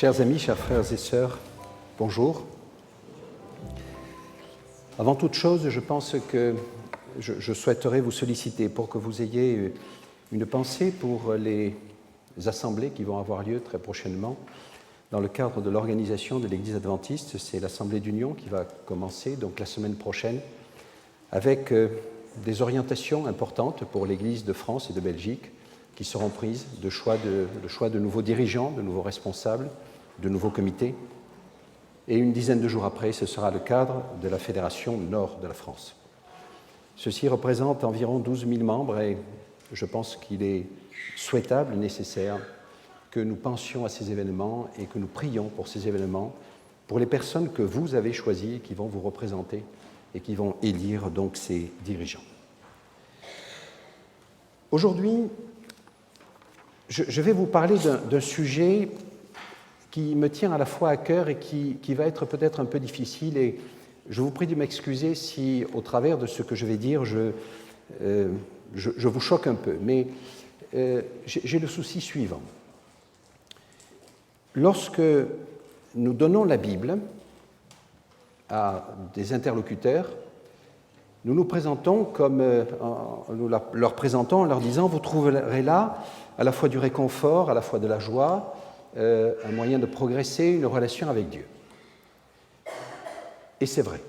Chers amis, chers frères et sœurs, bonjour. Avant toute chose, je pense que je souhaiterais vous solliciter pour que vous ayez une pensée pour les assemblées qui vont avoir lieu très prochainement dans le cadre de l'organisation de l'Église adventiste. C'est l'Assemblée d'Union qui va commencer donc la semaine prochaine avec des orientations importantes pour l'Église de France et de Belgique qui seront prises, le choix de nouveaux dirigeants, de nouveaux responsables, de nouveaux comités. Et une dizaine de jours après, ce sera le cadre de la Fédération Nord de la France. Ceci représente environ 12 000 membres et je pense qu'il est souhaitable, nécessaire, que nous pensions à ces événements et que nous prions pour ces événements, pour les personnes que vous avez choisies, qui vont vous représenter et qui vont élire donc ces dirigeants. Aujourd'hui, je vais vous parler d'un sujet qui me tient à la fois à cœur et qui va être peut-être un peu difficile. Et je vous prie de m'excuser si, au travers de ce que je vais dire, je vous choque un peu. Mais j'ai le souci suivant. Lorsque nous donnons la Bible à des interlocuteurs, nous nous présentons comme, nous leur présentons en leur disant « Vous trouverez là à la fois du réconfort, à la fois de la joie, un moyen de progresser, une relation avec Dieu. » Et c'est vrai.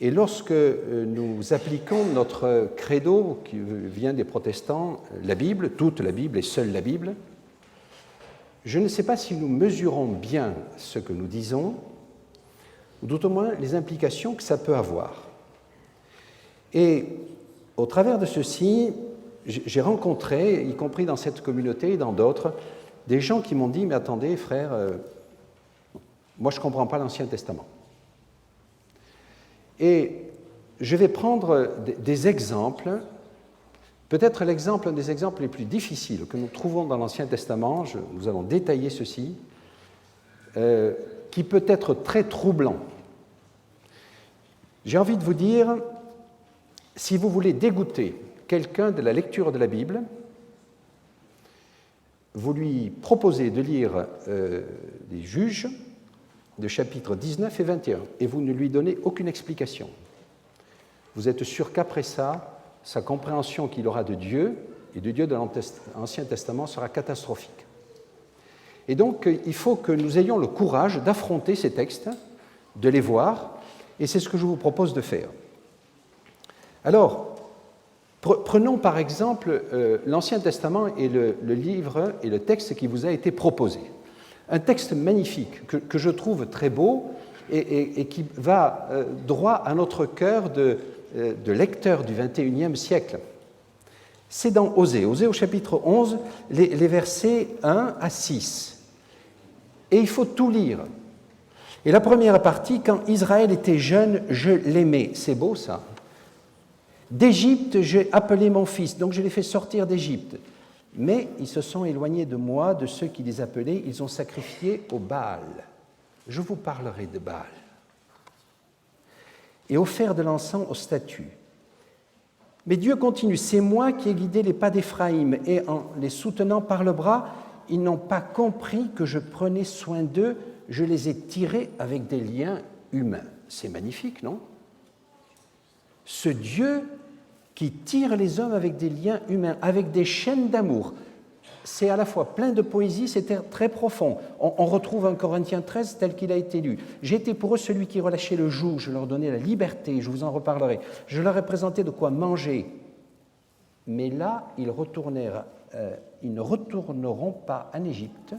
Et lorsque nous appliquons notre credo qui vient des protestants, la Bible, toute la Bible et seule la Bible, je ne sais pas si nous mesurons bien ce que nous disons, ou tout au moins les implications que ça peut avoir. Et au travers de ceci, j'ai rencontré, y compris dans cette communauté et dans d'autres, des gens qui m'ont dit « Mais attendez, frère, moi je ne comprends pas l'Ancien Testament. » Et je vais prendre des exemples, peut-être un des exemples les plus difficiles que nous trouvons dans l'Ancien Testament, nous allons détailler ceci, qui peut être très troublant. J'ai envie de vous dire, si vous voulez dégoûter quelqu'un de la lecture de la Bible, vous lui proposez de lire les Juges de chapitres 19 et 21 et vous ne lui donnez aucune explication. Vous êtes sûr qu'après ça, sa compréhension qu'il aura de Dieu et du Dieu de l'Ancien Testament sera catastrophique. Et donc, il faut que nous ayons le courage d'affronter ces textes, de les voir, et c'est ce que je vous propose de faire. Alors, prenons par exemple l'Ancien Testament et le livre et le texte qui vous a été proposé. Un texte magnifique que je trouve très beau et qui va droit à notre cœur de lecteur du XXIe siècle. C'est dans Osée au chapitre 11, les versets 1 à 6. Et il faut tout lire. Et la première partie, « Quand Israël était jeune, je l'aimais ». C'est beau ça. D'Égypte, j'ai appelé mon fils, donc je l'ai fait sortir d'Égypte. Mais ils se sont éloignés de moi, de ceux qui les appelaient, ils ont sacrifié au Baal. Je vous parlerai de Baal. Et offert de l'encens aux statues. Mais Dieu continue, c'est moi qui ai guidé les pas d'Éphraïm, et en les soutenant par le bras, ils n'ont pas compris que je prenais soin d'eux, je les ai tirés avec des liens humains. C'est magnifique, non ? Ce Dieu qui tire les hommes avec des liens humains, avec des chaînes d'amour. C'est à la fois plein de poésie, c'est très profond. On retrouve un Corinthiens 13 tel qu'il a été lu. J'étais pour eux celui qui relâchait le joug, je leur donnais la liberté, je vous en reparlerai. Je leur ai présenté de quoi manger. Mais là, ils ne retourneront pas en Égypte.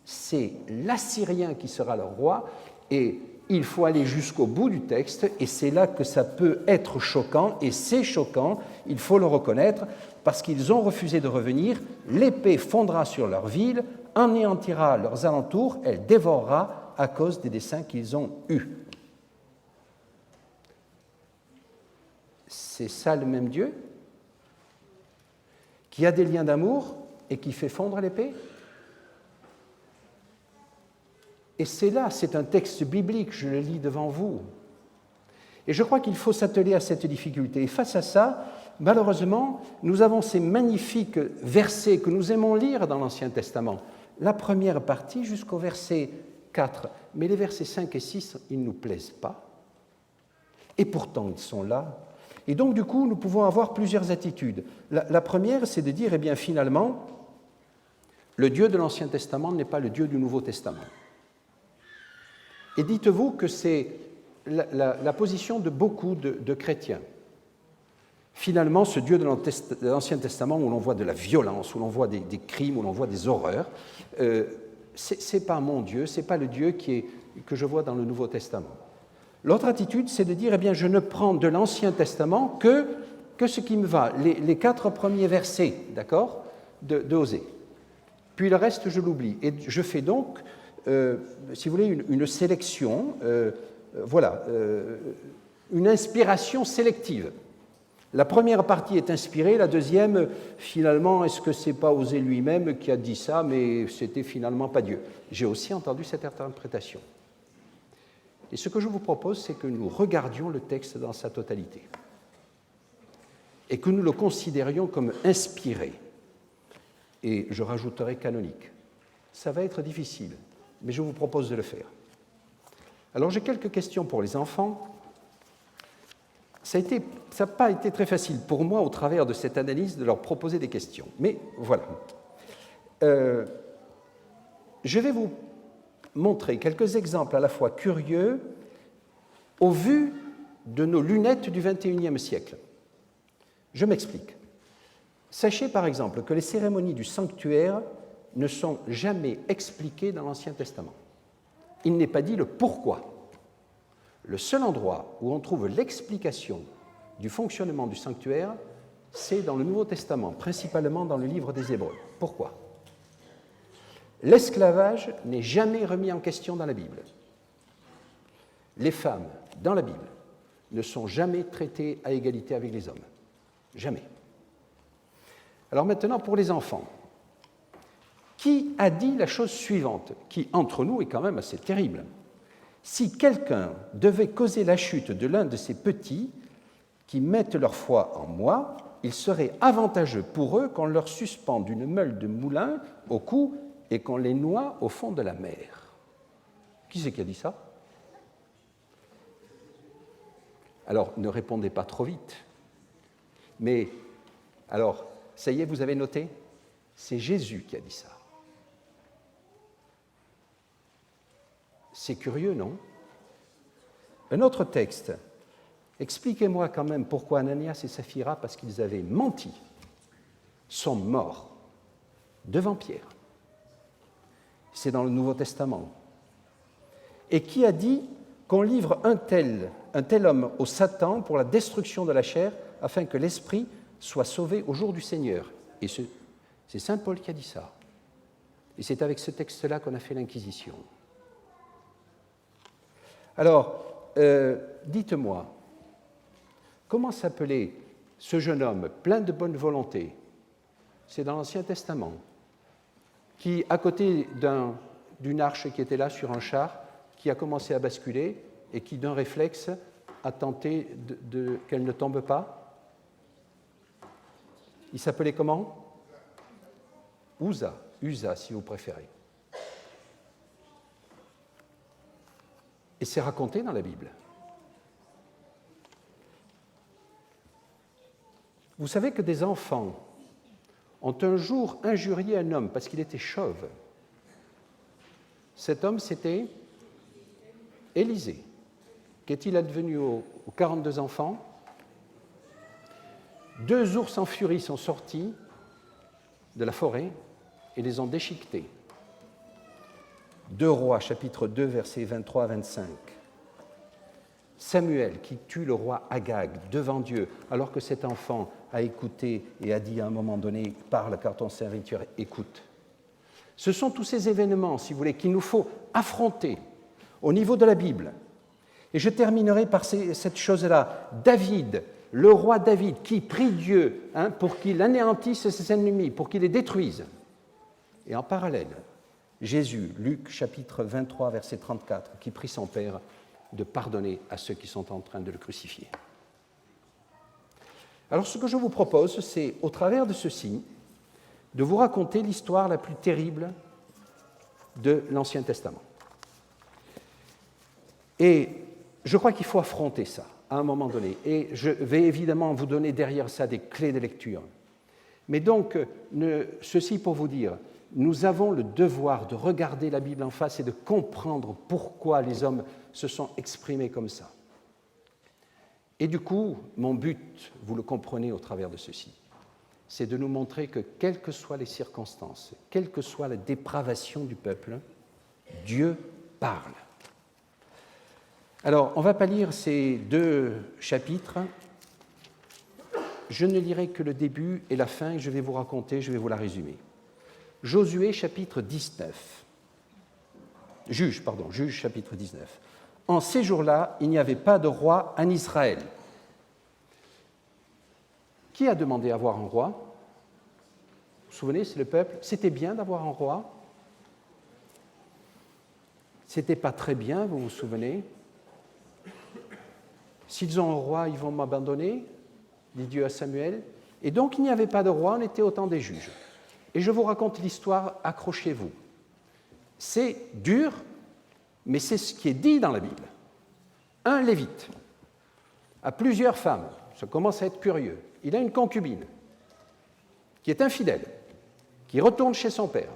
C'est l'Assyrien qui sera leur roi et il faut aller jusqu'au bout du texte, et c'est là que ça peut être choquant, et c'est choquant, il faut le reconnaître, parce qu'ils ont refusé de revenir, l'épée fondra sur leur ville, anéantira leurs alentours, elle dévorera à cause des desseins qu'ils ont eus. C'est ça le même Dieu qui a des liens d'amour et qui fait fondre l'épée ? Et c'est un texte biblique, je le lis devant vous. Et je crois qu'il faut s'atteler à cette difficulté. Et face à ça, malheureusement, nous avons ces magnifiques versets que nous aimons lire dans l'Ancien Testament. la première partie jusqu'au verset 4. Mais les versets 5 et 6, ils ne nous plaisent pas. Et pourtant, ils sont là. Et donc, du coup, nous pouvons avoir plusieurs attitudes. La première, c'est de dire, eh bien, finalement, le Dieu de l'Ancien Testament n'est pas le Dieu du Nouveau Testament. Et dites-vous que c'est la position de beaucoup de chrétiens. Finalement, ce Dieu de l'Ancien Testament, où l'on voit de la violence, où l'on voit des crimes, où l'on voit des horreurs, ce n'est pas mon Dieu, ce n'est pas le Dieu que je vois dans le Nouveau Testament. L'autre attitude, c'est de dire, eh bien, je ne prends de l'Ancien Testament que ce qui me va, les 4 premiers versets, d'accord, de Osée. Puis le reste, je l'oublie. Et je fais donc, si vous voulez, une sélection, une inspiration sélective. La première partie est inspirée, la deuxième, finalement, est-ce que ce n'est pas Osée lui-même qui a dit ça, mais c'était finalement pas Dieu. J'ai aussi entendu cette interprétation. Et ce que je vous propose, c'est que nous regardions le texte dans sa totalité et que nous le considérions comme inspiré. Et je rajouterai canonique. Ça va être difficile, mais je vous propose de le faire. Alors j'ai quelques questions pour les enfants. Ça n'a pas été très facile pour moi, au travers de cette analyse, de leur proposer des questions. Mais voilà. Je vais vous montrer quelques exemples à la fois curieux au vu de nos lunettes du XXIe siècle. Je m'explique. Sachez par exemple que les cérémonies du sanctuaire ne sont jamais expliquées dans l'Ancien Testament. Il n'est pas dit le pourquoi. Le seul endroit où on trouve l'explication du fonctionnement du sanctuaire, c'est dans le Nouveau Testament, principalement dans le livre des Hébreux. Pourquoi ? L'esclavage n'est jamais remis en question dans la Bible. Les femmes, dans la Bible, ne sont jamais traitées à égalité avec les hommes. Jamais. Alors maintenant, pour les enfants, qui a dit la chose suivante, qui, entre nous, est quand même assez terrible ? Si quelqu'un devait causer la chute de l'un de ces petits qui mettent leur foi en moi, il serait avantageux pour eux qu'on leur suspende une meule de moulin au cou et qu'on les noie au fond de la mer. Qui c'est qui a dit ça ? Alors, ne répondez pas trop vite. Mais, alors, ça y est, vous avez noté ? C'est Jésus qui a dit ça. C'est curieux, non ? Un autre texte. Expliquez-moi quand même pourquoi Ananias et Saphira, parce qu'ils avaient menti, sont morts devant Pierre. C'est dans le Nouveau Testament. Et qui a dit qu'on livre un tel homme au Satan pour la destruction de la chair, afin que l'esprit soit sauvé au jour du Seigneur ? Et c'est saint Paul qui a dit ça. Et c'est avec ce texte-là qu'on a fait l'Inquisition. Alors, dites-moi, comment s'appelait ce jeune homme plein de bonne volonté ? C'est dans l'Ancien Testament, qui, à côté d'une arche qui était là sur un char, qui a commencé à basculer et qui, d'un réflexe, a tenté qu'elle ne tombe pas. Il s'appelait comment ? Uza, si vous préférez. Et c'est raconté dans la Bible. Vous savez que des enfants ont un jour injurié un homme parce qu'il était chauve. Cet homme, c'était Élisée. Qu'est-il advenu aux 42 enfants ? 2 ours en furie sont sortis de la forêt et les ont déchiquetés. 2 Rois, chapitre 2, versets 23 à 25. Samuel qui tue le roi Agag devant Dieu, alors que cet enfant a écouté et a dit à un moment donné « Parle car ton serviteur écoute ». Ce sont tous ces événements, si vous voulez, qu'il nous faut affronter au niveau de la Bible. Et je terminerai par cette chose-là. David, le roi David, qui prie Dieu pour qu'il anéantisse ses ennemis, pour qu'il les détruise. Et en parallèle, Jésus, Luc chapitre 23, verset 34, qui prie son Père de pardonner à ceux qui sont en train de le crucifier. Alors ce que je vous propose, c'est, au travers de ceci, de vous raconter l'histoire la plus terrible de l'Ancien Testament. Et je crois qu'il faut affronter ça à un moment donné. Et je vais évidemment vous donner derrière ça des clés de lecture. Mais donc, ceci pour vous dire, nous avons le devoir de regarder la Bible en face et de comprendre pourquoi les hommes se sont exprimés comme ça. Et du coup, mon but, vous le comprenez au travers de ceci, c'est de nous montrer que, quelles que soient les circonstances, quelle que soit la dépravation du peuple, Dieu parle. Alors, on ne va pas lire ces 2 chapitres. Je ne lirai que le début et la fin, et je vais vous raconter, je vais vous la résumer. Josué, chapitre 19. Juge, chapitre 19. En ces jours-là, il n'y avait pas de roi en Israël. Qui a demandé à avoir un roi? Vous vous souvenez, c'est le peuple. C'était bien d'avoir un roi. C'était pas très bien, vous vous souvenez. S'ils ont un roi, ils vont m'abandonner, dit Dieu à Samuel. Et donc, il n'y avait pas de roi, on était au temps des juges. Et je vous raconte l'histoire, accrochez-vous. C'est dur, mais c'est ce qui est dit dans la Bible. Un Lévite a plusieurs femmes, ça commence à être curieux. Il a une concubine qui est infidèle, qui retourne chez son père.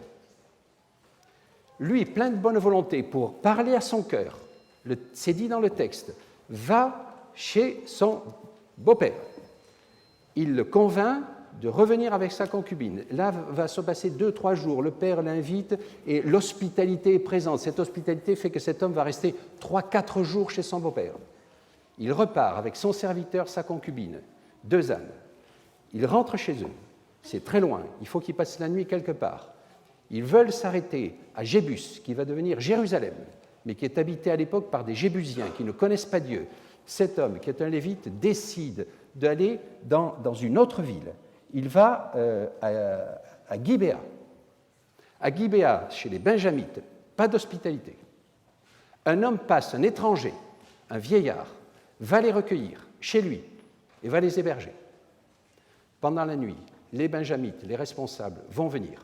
Lui, plein de bonne volonté pour parler à son cœur, c'est dit dans le texte, va chez son beau-père. Il le convainc de revenir avec sa concubine. Là va se passer 2-3 jours. Le père l'invite et l'hospitalité est présente. Cette hospitalité fait que cet homme va rester 3-4 jours chez son beau-père. Il repart avec son serviteur, sa concubine, 2 ânes. Il rentre chez eux. C'est très loin. Il faut qu'ils passent la nuit quelque part. Ils veulent s'arrêter à Jébus, qui va devenir Jérusalem, mais qui est habité à l'époque par des Jébusiens qui ne connaissent pas Dieu. Cet homme, qui est un Lévite, décide d'aller dans une autre ville. Il va à Gibéa. À Gibéa, chez les Benjamites, pas d'hospitalité. Un homme passe, un étranger, un vieillard, va les recueillir chez lui et va les héberger. Pendant la nuit, les Benjamites, les responsables, vont venir,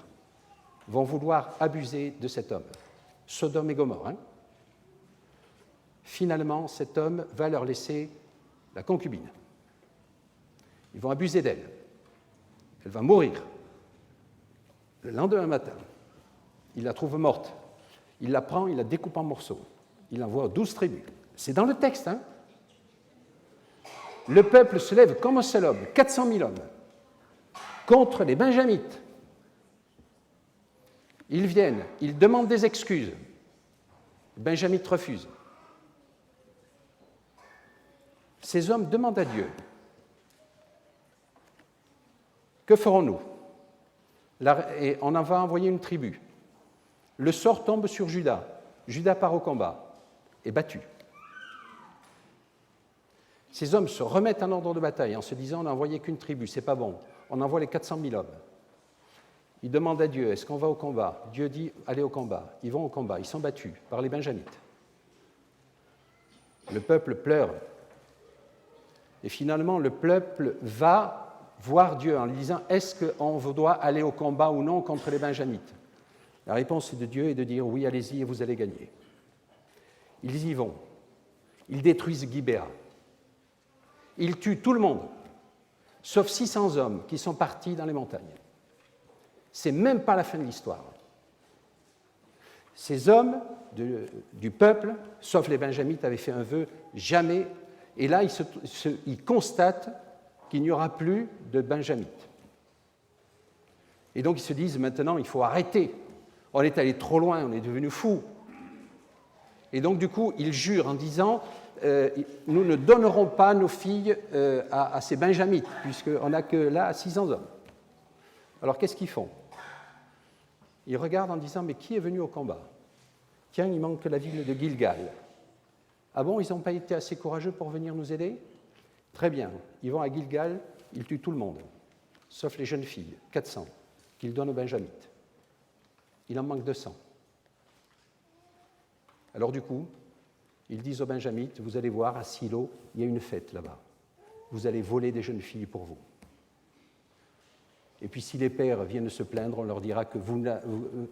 vont vouloir abuser de cet homme. Sodome et Gomorrhe. Finalement, cet homme va leur laisser la concubine. Ils vont abuser d'elle. Elle va mourir. Le lendemain matin, il la trouve morte. Il la prend, il la découpe en morceaux. Il envoie aux 12 tribus. C'est dans le texte, hein? Le peuple se lève comme un seul homme, 400 000 hommes, contre les Benjamites. Ils viennent, ils demandent des excuses. Les Benjamites refusent. Ces hommes demandent à Dieu, que ferons-nous? Et on en va envoyer une tribu. Le sort tombe sur Juda. Juda part au combat, est battu. Ces hommes se remettent en ordre de bataille en se disant, on n'a envoyé qu'une tribu, c'est pas bon. On envoie les 400 000 hommes. Ils demandent à Dieu, est-ce qu'on va au combat? Dieu dit, allez au combat. Ils vont au combat, ils sont battus par les Benjamites. Le peuple pleure. Et finalement, le peuple va voir Dieu en lui disant, est-ce qu'on doit aller au combat ou non contre les Benjamites? La réponse de Dieu est de dire, oui, allez-y et vous allez gagner. Ils y vont. Ils détruisent Gibéa. Ils tuent tout le monde, sauf 600 hommes qui sont partis dans les montagnes. C'est même pas la fin de l'histoire. Ces hommes du peuple, sauf les Benjamites, avaient fait un vœu jamais. Et là, ils constatent qu'il n'y aura plus de Benjamites. Et donc, ils se disent, maintenant, il faut arrêter. On est allé trop loin, on est devenu fous. Et donc, du coup, ils jurent en disant, nous ne donnerons pas nos filles à ces Benjamites, puisqu'on n'a que là 600 hommes. Alors, qu'est-ce qu'ils font? Ils regardent en disant, mais qui est venu au combat? Tiens, il manque la ville de Gilgal. Ah bon, ils n'ont pas été assez courageux pour venir nous aider? Très bien, ils vont à Gilgal, ils tuent tout le monde, sauf les jeunes filles, 400, qu'ils donnent aux Benjamites. Il en manque 200. Alors du coup, ils disent aux Benjamites, vous allez voir, à Silo, il y a une fête là-bas. Vous allez voler des jeunes filles pour vous. Et puis si les pères viennent se plaindre, on leur dira que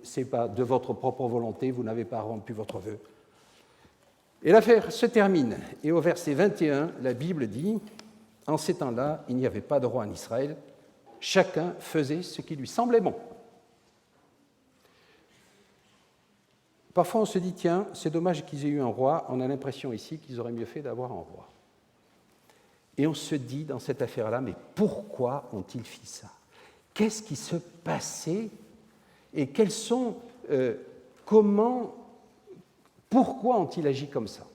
ce n'est pas de votre propre volonté, vous n'avez pas rompu votre vœu. Et l'affaire se termine. Et au verset 21, la Bible dit « En ces temps-là, il n'y avait pas de roi en Israël. Chacun faisait ce qui lui semblait bon. » Parfois, on se dit « Tiens, c'est dommage qu'ils aient eu un roi. » On a l'impression ici qu'ils auraient mieux fait d'avoir un roi. Et on se dit dans cette affaire-là « Mais pourquoi ont-ils fait ça ? Qu'est-ce qui se passait et quels sont, pourquoi ont-ils agi comme ça ?»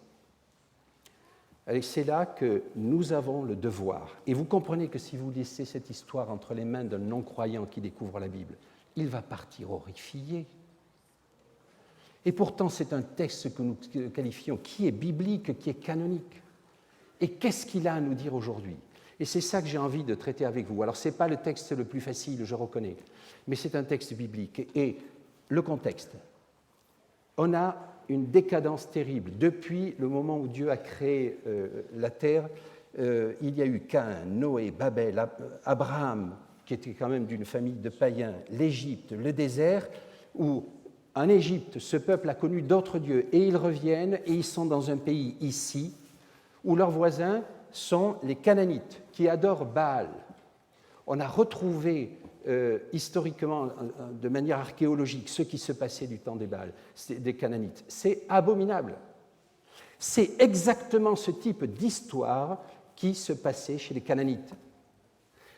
C'est là que nous avons le devoir. Et vous comprenez que si vous laissez cette histoire entre les mains d'un non-croyant qui découvre la Bible, il va partir horrifié. Et pourtant, c'est un texte que nous qualifions qui est biblique, qui est canonique. Et qu'est-ce qu'il a à nous dire aujourd'hui ? Et c'est ça que j'ai envie de traiter avec vous. Alors, ce n'est pas le texte le plus facile, je reconnais, mais c'est un texte biblique. Et le contexte, on a une décadence terrible. Depuis le moment où Dieu a créé la terre, il y a eu Caïn, Noé, Babel, Abraham, qui était quand même d'une famille de païens, l'Égypte, le désert, où en Égypte, ce peuple a connu d'autres dieux, et ils reviennent, et ils sont dans un pays ici, où leurs voisins sont les Canaanites, qui adorent Baal. On a retrouvé historiquement, de manière archéologique, ce qui se passait du temps des Canaanites. C'est abominable. C'est exactement ce type d'histoire qui se passait chez les Canaanites.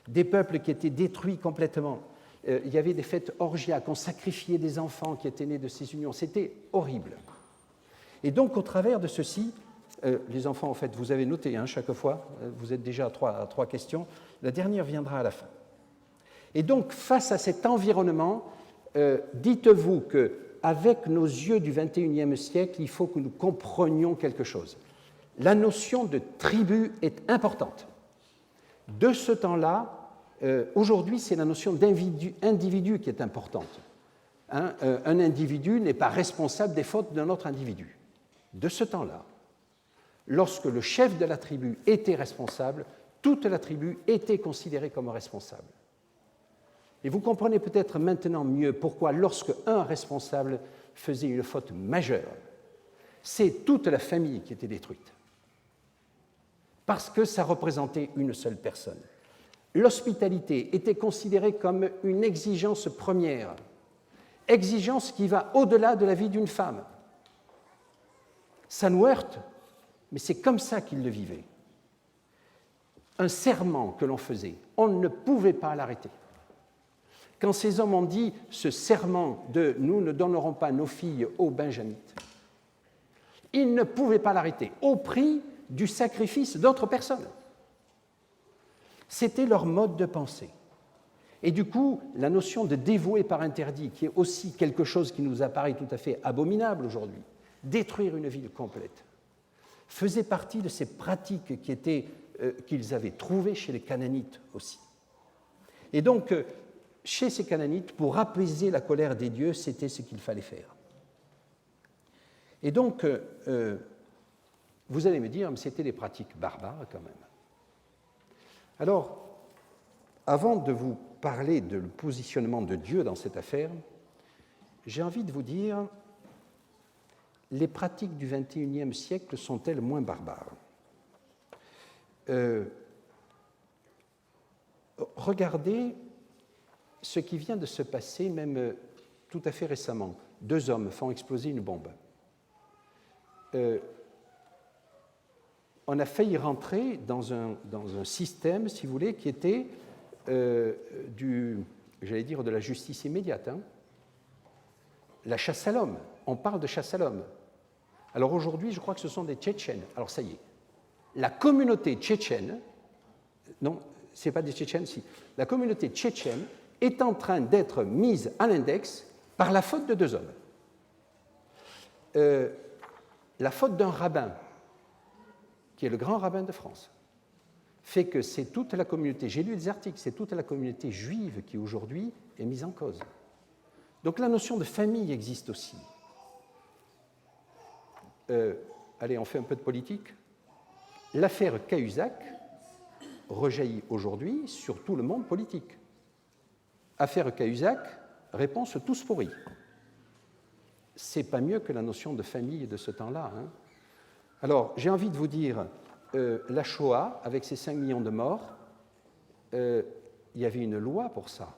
Des peuples qui étaient détruits complètement. Il y avait des fêtes orgiaques, on sacrifiait des enfants qui étaient nés de ces unions. C'était horrible. Et donc, au travers de ceci, les enfants, en fait, vous avez noté chaque fois, vous êtes déjà à trois questions, la dernière viendra à la fin. Et donc, face à cet environnement, dites-vous qu'avec nos yeux du XXIe siècle, il faut que nous comprenions quelque chose. La notion de tribu est importante. De ce temps-là, aujourd'hui, c'est la notion d'individu qui est importante. Un individu n'est pas responsable des fautes d'un autre individu. De ce temps-là, lorsque le chef de la tribu était responsable, toute la tribu était considérée comme responsable. Et vous comprenez peut-être maintenant mieux pourquoi, lorsque un responsable faisait une faute majeure, c'est toute la famille qui était détruite. Parce que ça représentait une seule personne. L'hospitalité était considérée comme une exigence première, exigence qui va au-delà de la vie d'une femme. Ça nous heurte, mais c'est comme ça qu'ils le vivaient. Un serment que l'on faisait, on ne pouvait pas l'arrêter. Quand ces hommes ont dit ce serment de « nous ne donnerons pas nos filles aux Benjamites », ils ne pouvaient pas l'arrêter, au prix du sacrifice d'autres personnes. C'était leur mode de pensée. Et du coup, la notion de dévouer par interdit, qui est aussi quelque chose qui nous apparaît tout à fait abominable aujourd'hui, détruire une ville complète, faisait partie de ces pratiques qu'ils avaient trouvées chez les Canaanites aussi. Et donc, chez ces Canaanites, pour apaiser la colère des dieux, c'était ce qu'il fallait faire. Et donc, vous allez me dire, mais c'était des pratiques barbares quand même. Alors, avant de vous parler du positionnement de Dieu dans cette affaire, j'ai envie de vous dire, les pratiques du XXIe siècle sont-elles moins barbares ? Regardez ce qui vient de se passer, même tout à fait récemment. 2 hommes font exploser une bombe. On a failli rentrer dans un système, si vous voulez, qui était de la justice immédiate. La chasse à l'homme. On parle de chasse à l'homme. Alors aujourd'hui, je crois que ce sont des Tchétchènes. Alors ça y est. La communauté tchétchène, non, ce n'est pas des Tchétchènes, si. La communauté tchétchène est en train d'être mise à l'index par la faute de 2 hommes. La faute d'un rabbin, qui est le grand rabbin de France, fait que c'est toute la communauté, j'ai lu des articles, c'est toute la communauté juive qui aujourd'hui est mise en cause. Donc la notion de famille existe aussi. Allez, on fait un peu de politique. L'affaire Cahuzac rejaillit aujourd'hui sur tout le monde politique. Affaire Cahuzac, réponse tous pourris. C'est pas mieux que la notion de famille de ce temps-là. Hein. Alors, j'ai envie de vous dire, la Shoah, avec ses 5 millions de morts, il y avait une loi pour ça.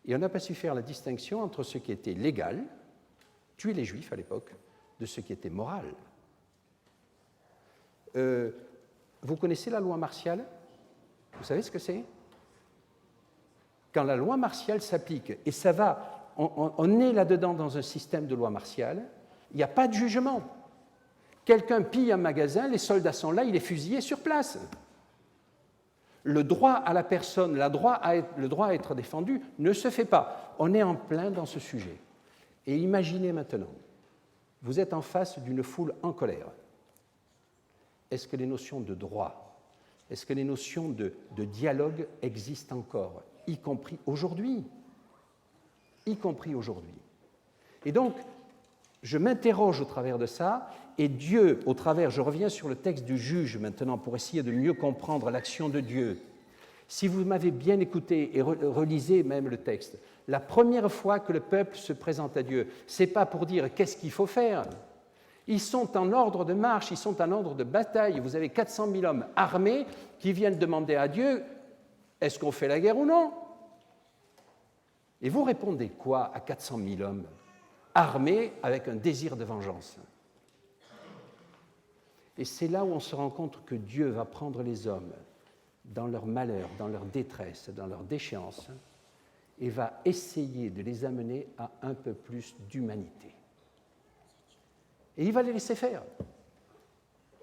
Et on n'a pas su faire la distinction entre ce qui était légal, tuer les Juifs à l'époque, de ce qui était moral. Vous connaissez la loi martiale? Vous savez ce que c'est? Quand la loi martiale s'applique, et ça va, on est là-dedans dans un système de loi martiale, il n'y a pas de jugement. Quelqu'un pille un magasin, les soldats sont là, il est fusillé sur place. Le droit à la personne, le droit à être défendu ne se fait pas. On est en plein dans ce sujet. Et imaginez maintenant, vous êtes en face d'une foule en colère. Est-ce que les notions de droit, est-ce que les notions de dialogue existent encore, y compris aujourd'hui? Y compris aujourd'hui. Et donc, je m'interroge au travers de ça, et Dieu, au travers, je reviens sur le texte du juge maintenant pour essayer de mieux comprendre l'action de Dieu. Si vous m'avez bien écouté et relisez même le texte, la première fois que le peuple se présente à Dieu, ce n'est pas pour dire qu'est-ce qu'il faut faire. Ils sont en ordre de marche, ils sont en ordre de bataille. Vous avez 400 000 hommes armés qui viennent demander à Dieu est-ce qu'on fait la guerre ou non? Et vous répondez quoi à 400 000 hommes armés avec un désir de vengeance? Et c'est là où on se rend compte que Dieu va prendre les hommes dans leur malheur, dans leur détresse, dans leur déchéance, et va essayer de les amener à un peu plus d'humanité. Et il va les laisser faire.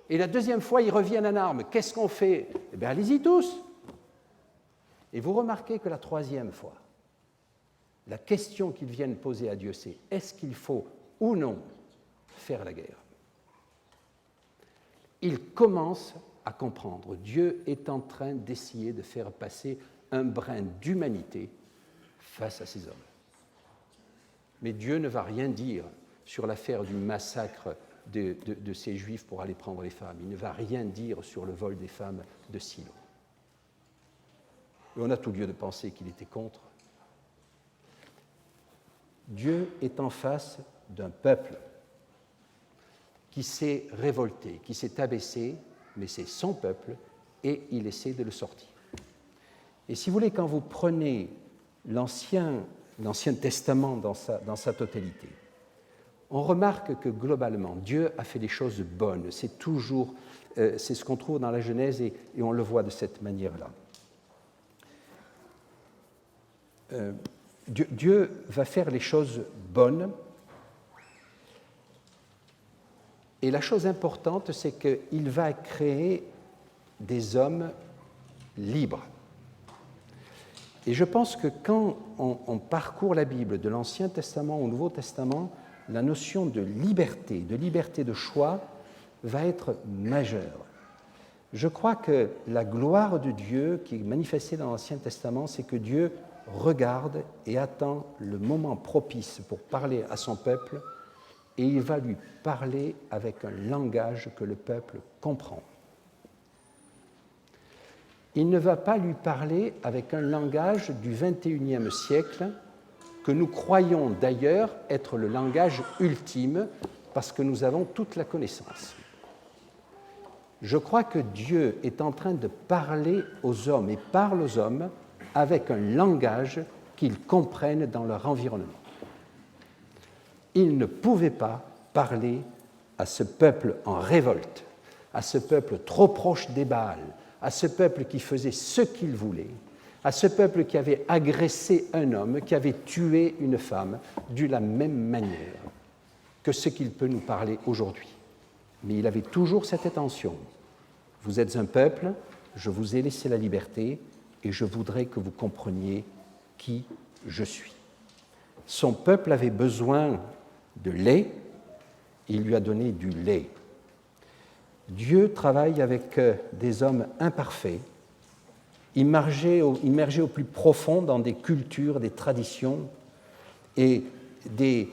Et la deuxième fois, ils reviennent en armes. Qu'est-ce qu'on fait? Eh bien, allez-y tous. Et vous remarquez que la troisième fois, la question qu'ils viennent poser à Dieu, c'est est-ce qu'il faut ou non faire la guerre? Ils commencent à comprendre. Dieu est en train d'essayer de faire passer un brin d'humanité face à ces hommes. Mais Dieu ne va rien dire sur l'affaire du massacre de ces Juifs pour aller prendre les femmes. Il ne va rien dire sur le vol des femmes de Silo. Et on a tout lieu de penser qu'il était contre. Dieu est en face d'un peuple qui s'est révolté, qui s'est abaissé, mais c'est son peuple, et il essaie de le sortir. Et si vous voulez, quand vous prenez l'Ancien Testament dans sa totalité, on remarque que globalement, Dieu a fait des choses bonnes. C'est ce qu'on trouve dans la Genèse, et on le voit de cette manière-là. Dieu va faire les choses bonnes. Et la chose importante, c'est qu'il va créer des hommes libres. Et je pense que quand on parcourt la Bible de l'Ancien Testament au Nouveau Testament, la notion de liberté de choix, va être majeure. Je crois que la gloire de Dieu qui est manifestée dans l'Ancien Testament, c'est que Dieu regarde et attend le moment propice pour parler à son peuple, et il va lui parler avec un langage que le peuple comprend. Il ne va pas lui parler avec un langage du XXIe siècle que nous croyons d'ailleurs être le langage ultime parce que nous avons toute la connaissance. Je crois que Dieu est en train de parler aux hommes et parle aux hommes avec un langage qu'ils comprennent dans leur environnement. Il ne pouvait pas parler à ce peuple en révolte, à ce peuple trop proche des Baals, à ce peuple qui faisait ce qu'il voulait, à ce peuple qui avait agressé un homme, qui avait tué une femme, de la même manière que ce qu'il peut nous parler aujourd'hui. Mais il avait toujours cette intention. Vous êtes un peuple, je vous ai laissé la liberté et je voudrais que vous compreniez qui je suis. Son peuple avait besoin de lait, il lui a donné du lait. Dieu travaille avec des hommes imparfaits, immergés au plus profond dans des cultures, des traditions et des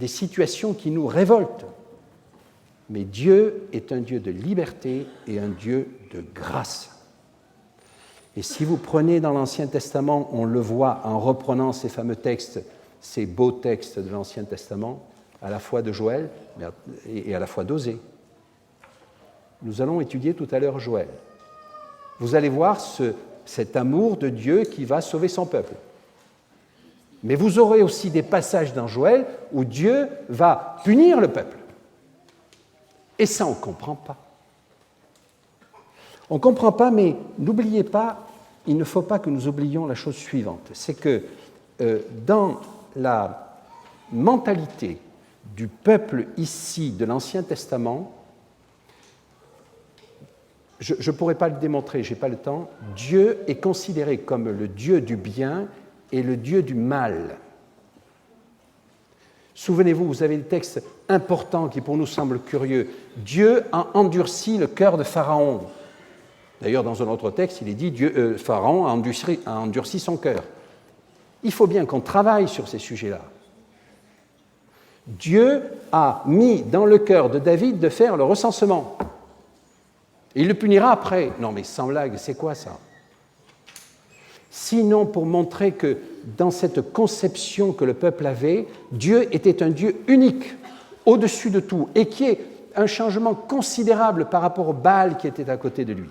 situations qui nous révoltent. Mais Dieu est un Dieu de liberté et un Dieu de grâce. Et si vous prenez dans l'Ancien Testament, on le voit en reprenant ces fameux textes, ces beaux textes de l'Ancien Testament, à la fois de Joël et à la fois d'Osée. Nous allons étudier tout à l'heure Joël. Vous allez voir cet amour de Dieu qui va sauver son peuple. Mais vous aurez aussi des passages dans Joël où Dieu va punir le peuple. Et ça, on ne comprend pas. On ne comprend pas, mais n'oubliez pas, il ne faut pas que nous oublions la chose suivante, c'est que dans la mentalité du peuple ici de l'Ancien Testament, je ne pourrais pas le démontrer, je n'ai pas le temps, Dieu est considéré comme le Dieu du bien et le Dieu du mal. Souvenez-vous, vous avez le texte important qui pour nous semble curieux. Dieu a endurci le cœur de Pharaon. D'ailleurs, dans un autre texte, il est dit Pharaon a endurci son cœur. Il faut bien qu'on travaille sur ces sujets-là. Dieu a mis dans le cœur de David de faire le recensement. Et il le punira après. Non, mais sans blague, c'est quoi ça? Sinon pour montrer que dans cette conception que le peuple avait, Dieu était un Dieu unique, au-dessus de tout, et qui est un changement considérable par rapport au Baal qui était à côté de lui.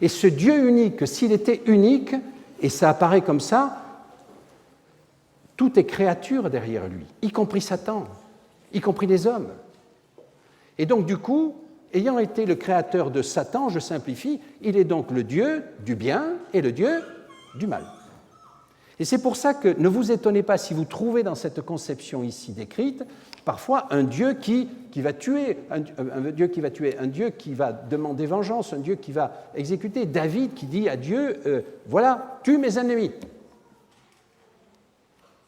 Et ce Dieu unique, s'il était unique, et ça apparaît comme ça, tout est créature derrière lui, y compris Satan, y compris les hommes. Et donc du coup, ayant été le créateur de Satan, je simplifie, il est donc le Dieu du bien et le Dieu du mal. Et c'est pour ça que ne vous étonnez pas si vous trouvez dans cette conception ici décrite parfois un Dieu qui va tuer, un Dieu qui va tuer, un Dieu qui va demander vengeance, un Dieu qui va exécuter. David qui dit à Dieu, voilà, tue mes ennemis.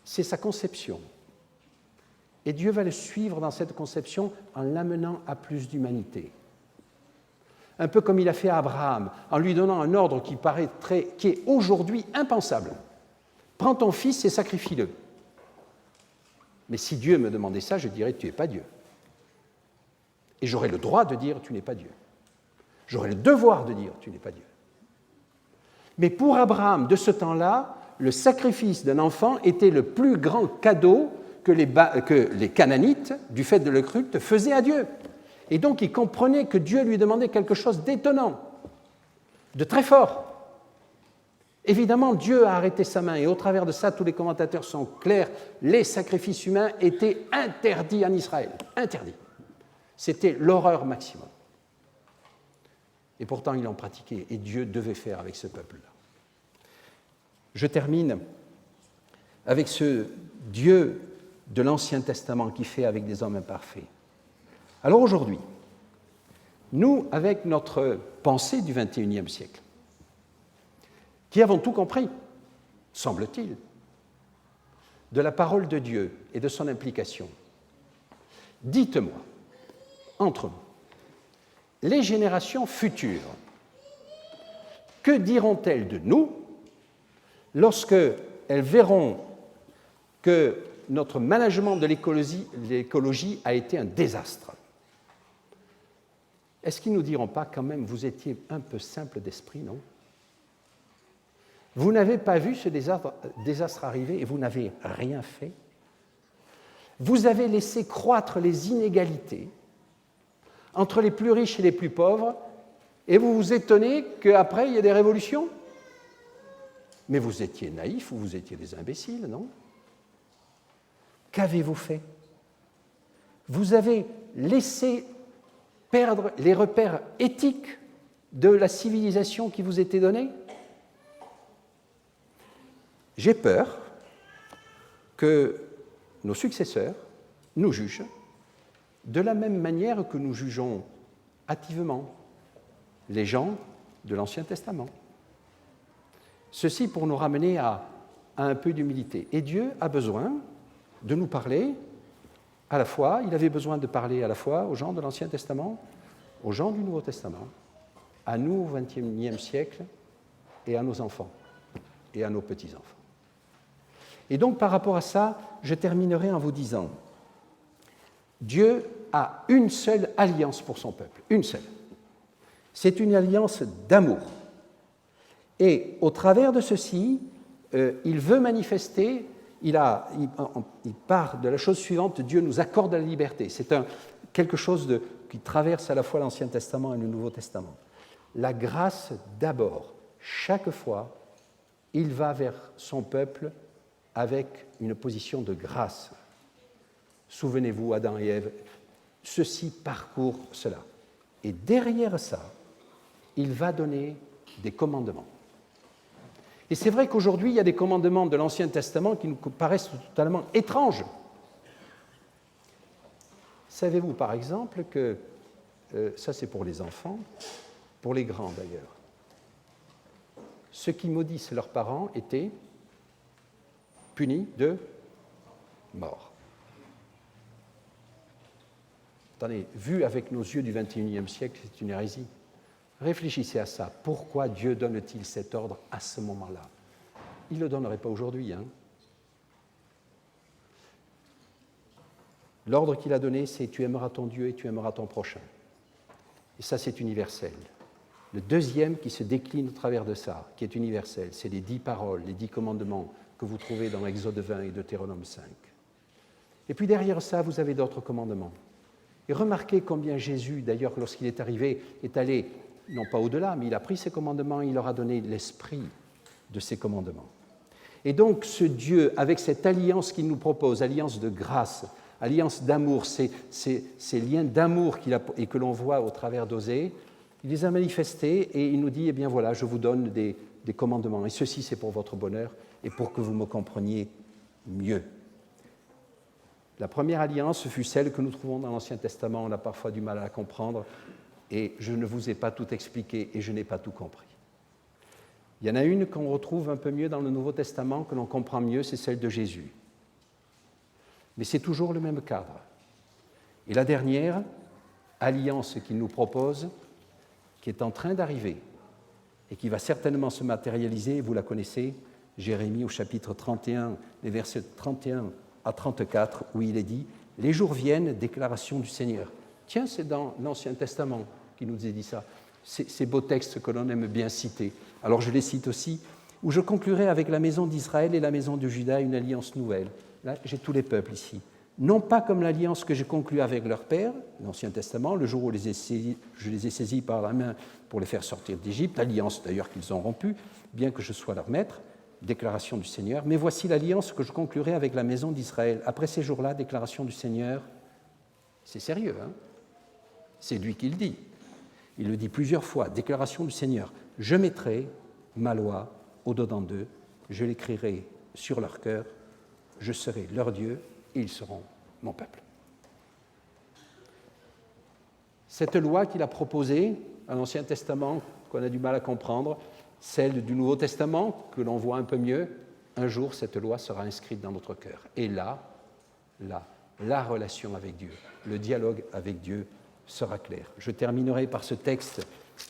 C'est sa conception. Et Dieu va le suivre dans cette conception en l'amenant à plus d'humanité. Un peu comme il a fait à Abraham, en lui donnant un ordre qui est aujourd'hui impensable. Prends ton fils et sacrifie-le. Mais si Dieu me demandait ça, je dirais tu n'es pas Dieu. Et j'aurais le droit de dire tu n'es pas Dieu. J'aurais le devoir de dire tu n'es pas Dieu. Mais pour Abraham, de ce temps-là, le sacrifice d'un enfant était le plus grand cadeau que les Canaanites, du fait de leur culte, faisaient à Dieu. Et donc il comprenait que Dieu lui demandait quelque chose d'étonnant, de très fort. Évidemment, Dieu a arrêté sa main, et au travers de ça, tous les commentateurs sont clairs, les sacrifices humains étaient interdits en Israël. Interdits. C'était l'horreur maximum. Et pourtant, ils l'ont pratiqué, et Dieu devait faire avec ce peuple-là. Je termine avec ce Dieu de l'Ancien Testament qui fait avec des hommes imparfaits. Alors aujourd'hui, nous, avec notre pensée du XXIe siècle, qui avons tout compris, semble-t-il, de la parole de Dieu et de son implication, dites-moi, entre nous, les générations futures, que diront-elles de nous lorsqu'elles verront que notre management de l'écologie a été un désastre? Est-ce qu'ils ne nous diront pas quand même, vous étiez un peu simple d'esprit, non? Vous n'avez pas vu ce désastre arriver et vous n'avez rien fait. Vous avez laissé croître les inégalités entre les plus riches et les plus pauvres et vous vous étonnez qu'après il y ait des révolutions? Mais vous étiez naïfs ou vous étiez des imbéciles, non? Qu'avez-vous fait? Vous avez laissé perdre les repères éthiques de la civilisation qui vous était donnée? J'ai peur que nos successeurs nous jugent de la même manière que nous jugeons hâtivement les gens de l'Ancien Testament. Ceci pour nous ramener à un peu d'humilité. Et Dieu a besoin de nous parler à la fois, il avait besoin de parler à la fois aux gens de l'Ancien Testament, aux gens du Nouveau Testament, à nous au XXIe siècle et à nos enfants et à nos petits-enfants. Et donc par rapport à ça, je terminerai en vous disant, Dieu a une seule alliance pour son peuple, une seule. C'est une alliance d'amour. Et au travers de ceci, il veut manifester, il part de la chose suivante, Dieu nous accorde la liberté. C'est quelque chose qui traverse à la fois l'Ancien Testament et le Nouveau Testament. La grâce d'abord. Chaque fois, il va vers son peuple avec une position de grâce. Souvenez-vous, Adam et Ève, ceci parcourt cela. Et derrière ça, il va donner des commandements. Et c'est vrai qu'aujourd'hui, il y a des commandements de l'Ancien Testament qui nous paraissent totalement étranges. Savez-vous, par exemple, que, ça c'est pour les enfants, pour les grands d'ailleurs, ceux qui maudissent leurs parents étaient punis de mort. Attendez, vu avec nos yeux du XXIe siècle, c'est une hérésie. Réfléchissez à ça. Pourquoi Dieu donne-t-il cet ordre à ce moment-là? Il ne le donnerait pas aujourd'hui. L'ordre qu'il a donné, c'est « tu aimeras ton Dieu et tu aimeras ton prochain ». Et ça, c'est universel. Le deuxième qui se décline au travers de ça, qui est universel, c'est les 10 paroles, les 10 commandements que vous trouvez dans Exode 20 et Deutéronome 5. Et puis derrière ça, vous avez d'autres commandements. Et remarquez combien Jésus, d'ailleurs, lorsqu'il est arrivé, est allé, non pas au-delà, mais il a pris ses commandements, il leur a donné l'esprit de ces commandements. Et donc, ce Dieu, avec cette alliance qu'il nous propose, alliance de grâce, alliance d'amour, ces liens d'amour et que l'on voit au travers d'Osée, il les a manifestés et il nous dit, eh bien voilà, je vous donne des commandements. Et ceci, c'est pour votre bonheur et pour que vous me compreniez mieux. La première alliance fut celle que nous trouvons dans l'Ancien Testament. On a parfois du mal à la comprendre et je ne vous ai pas tout expliqué et je n'ai pas tout compris. Il y en a une qu'on retrouve un peu mieux dans le Nouveau Testament, que l'on comprend mieux, c'est celle de Jésus. Mais c'est toujours le même cadre. Et la dernière alliance qu'il nous propose, qui est en train d'arriver et qui va certainement se matérialiser, vous la connaissez, Jérémie au chapitre 31, les versets 31 à 34, où il est dit « Les jours viennent, déclaration du Seigneur ». Tiens, c'est dans l'Ancien Testament qui nous est dit ça. Ces beaux textes que l'on aime bien citer. Alors je les cite aussi, où je conclurai avec la maison d'Israël et la maison de Juda une alliance nouvelle. Là, j'ai tous les peuples ici. Non pas comme l'alliance que j'ai conclue avec leur père, l'Ancien Testament, le jour où je les ai saisis par la main pour les faire sortir d'Égypte, alliance d'ailleurs qu'ils ont rompue, bien que je sois leur maître, déclaration du Seigneur. Mais voici l'alliance que je conclurai avec la maison d'Israël. Après ces jours-là, déclaration du Seigneur, c'est sérieux, hein? C'est lui qui le dit. Il le dit plusieurs fois, déclaration du Seigneur. Je mettrai ma loi au-dedans d'eux, je l'écrirai sur leur cœur, je serai leur Dieu et ils seront mon peuple. Cette loi qu'il a proposée à l'Ancien Testament, qu'on a du mal à comprendre, celle du Nouveau Testament, que l'on voit un peu mieux, un jour cette loi sera inscrite dans notre cœur. Et là, la relation avec Dieu, le dialogue avec Dieu sera clair. Je terminerai par ce texte,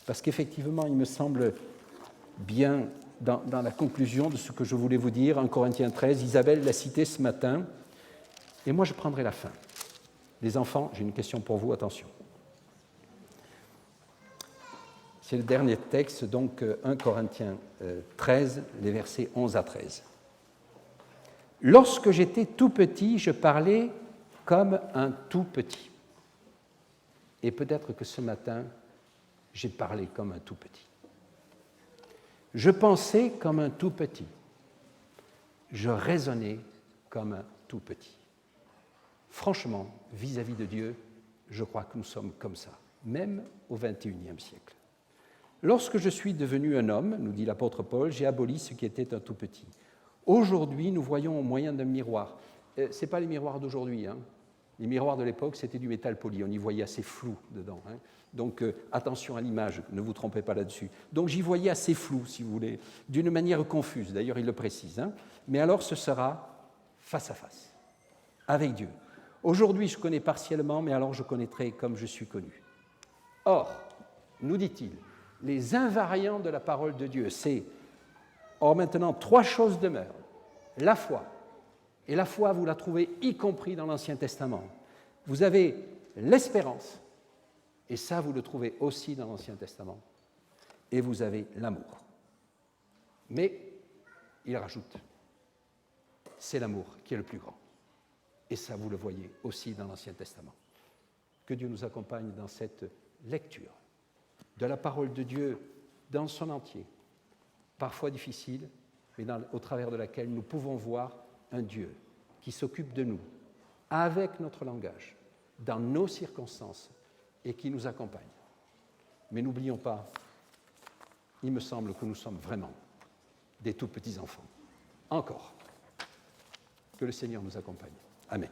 parce qu'effectivement, il me semble bien dans la conclusion de ce que je voulais vous dire, 1 Corinthiens 13, Isabelle l'a cité ce matin, et moi je prendrai la fin. Les enfants, j'ai une question pour vous, attention. C'est le dernier texte, donc 1 Corinthiens 13, les versets 11 à 13. Lorsque j'étais tout petit, je parlais comme un tout petit. Et peut-être que ce matin, j'ai parlé comme un tout petit. Je pensais comme un tout petit. Je raisonnais comme un tout petit. Franchement, vis-à-vis de Dieu, je crois que nous sommes comme ça, même au XXIe siècle. Lorsque je suis devenu un homme, nous dit l'apôtre Paul, j'ai aboli ce qui était un tout petit. Aujourd'hui, nous voyons au moyen d'un miroir. Ce n'est pas les miroirs d'aujourd'hui, hein. Les miroirs de l'époque, c'était du métal poli, on y voyait assez flou dedans. Hein. Donc attention à l'image, ne vous trompez pas là-dessus. Donc j'y voyais assez flou, si vous voulez, d'une manière confuse, d'ailleurs il le précise. Hein. Mais alors ce sera face à face, avec Dieu. Aujourd'hui je connais partiellement, mais alors je connaîtrai comme je suis connu. Or, nous dit-il, les invariants de la parole de Dieu, c'est « Or maintenant, 3 choses demeurent. La foi. Et la foi, vous la trouvez y compris dans l'Ancien Testament. Vous avez l'espérance. Et ça, vous le trouvez aussi dans l'Ancien Testament. Et vous avez l'amour. Mais il rajoute, c'est l'amour qui est le plus grand. Et ça, vous le voyez aussi dans l'Ancien Testament. Que Dieu nous accompagne dans cette lecture de la parole de Dieu dans son entier, parfois difficile, mais au travers de laquelle nous pouvons voir un Dieu qui s'occupe de nous, avec notre langage, dans nos circonstances, et qui nous accompagne. Mais n'oublions pas, il me semble que nous sommes vraiment des tout petits enfants. Encore. Que le Seigneur nous accompagne. Amen.